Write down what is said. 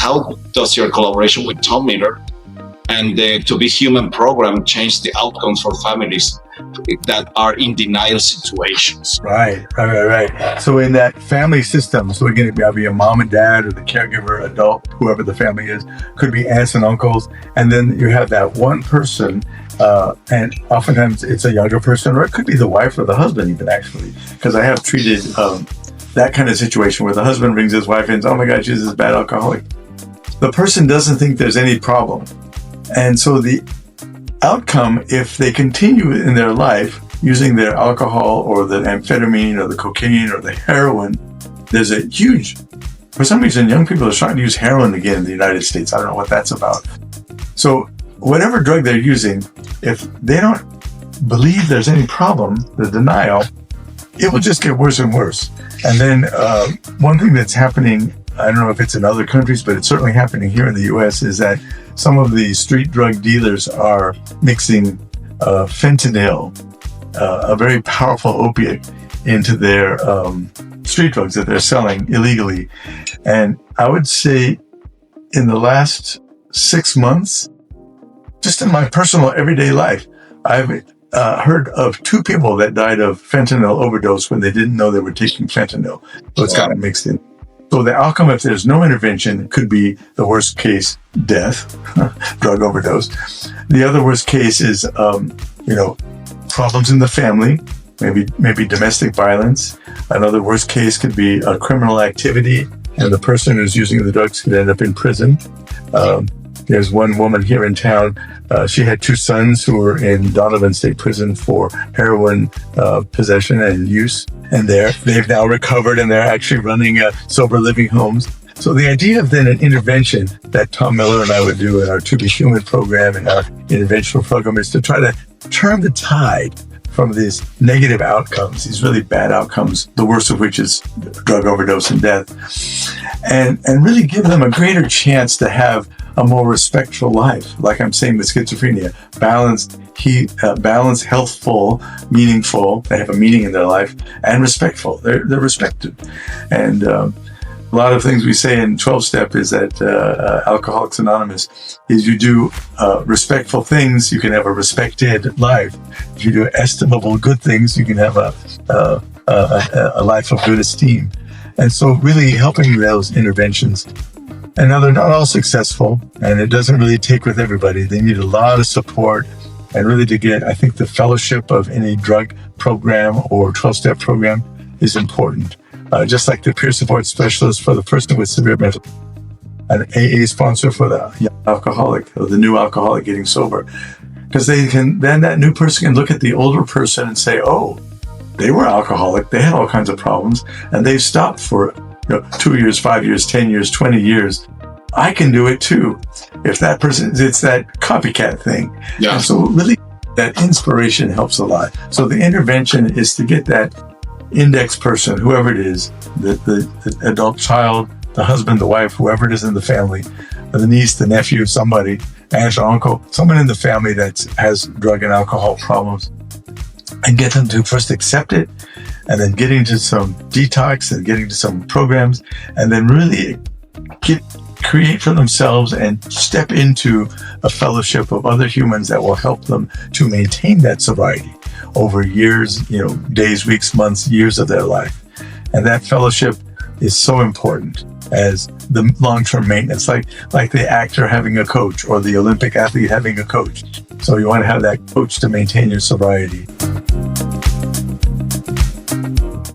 how does your collaboration with Tom Miller and the To Be Human program change the outcomes for families that are in denial situations? Right. So in that family system, so again, it might be a mom and dad or the caregiver, adult, whoever the family is, could be aunts and uncles. And then you have that one person, and oftentimes it's a younger person, or it could be the wife or the husband even, actually, because I have treated that kind of situation where the husband brings his wife in and says, oh my God, she's this bad alcoholic. The person doesn't think there's any problem. And so the outcome, if they continue in their life using their alcohol or the amphetamine or the cocaine or the heroin, there's a huge, for some reason, young people are starting to use heroin again in the United States. I don't know what that's about. So whatever drug they're using, if they don't believe there's any problem, the denial, it will just get worse and worse. And then one thing that's happening, I don't know if it's in other countries, but it's certainly happening here in the US, is that some of the street drug dealers are mixing fentanyl, a very powerful opiate, into their street drugs that they're selling illegally. And I would say in the last 6 months, just in my personal everyday life, I've heard of 2 people that died of fentanyl overdose when they didn't know they were taking fentanyl. So it's gotten mixed in. So the outcome, if there's no intervention, could be the worst case, death, drug overdose. The other worst case is, problems in the family, maybe domestic violence. Another worst case could be a criminal activity, and the person who's using the drugs could end up in prison. There's one woman here in town. She had 2 sons who were in Donovan State Prison for heroin possession and use. And they've now recovered, and they're actually running sober living homes. So the idea of then an intervention that Tom Miller and I would do in our To Be Human program and our interventional program is to try to turn the tide from these negative outcomes, these really bad outcomes, the worst of which is drug overdose and death, and really give them a greater chance to have a more respectful life. Like I'm saying with schizophrenia, balanced, healthful, meaningful. They have a meaning in their life, and respectful. They're respected. And a lot of things we say in 12-step is that Alcoholics Anonymous is you do respectful things, you can have a respected life. If you do estimable good things, you can have a life of good esteem. And so really helping those interventions. And now they're not all successful, and it doesn't really take with everybody. They need a lot of support, and really to get, I think the fellowship of any drug program or 12-step program is important. Just like the peer support specialist for the person with severe mental, an AA sponsor for the young alcoholic or the new alcoholic getting sober. Because then that new person can look at the older person and say, oh, they were alcoholic, they had all kinds of problems, and they've stopped for 2 years, 5 years, 10 years, 20 years. I can do it too. If that person, it's that copycat thing. Yeah. And so really that inspiration helps a lot. So the intervention is to get that index person, whoever it is, the adult child, the husband, the wife, whoever it is in the family, the niece, the nephew, somebody, aunt or uncle, someone in the family that has drug and alcohol problems, and get them to first accept it, and then getting to some detox and getting to some programs, and then really create for themselves and step into a fellowship of other humans that will help them to maintain that sobriety over years, days, weeks, months, years of their life. And that fellowship is so important as the long-term maintenance, like the actor having a coach or the Olympic athlete having a coach. So you want to have that coach to maintain your sobriety.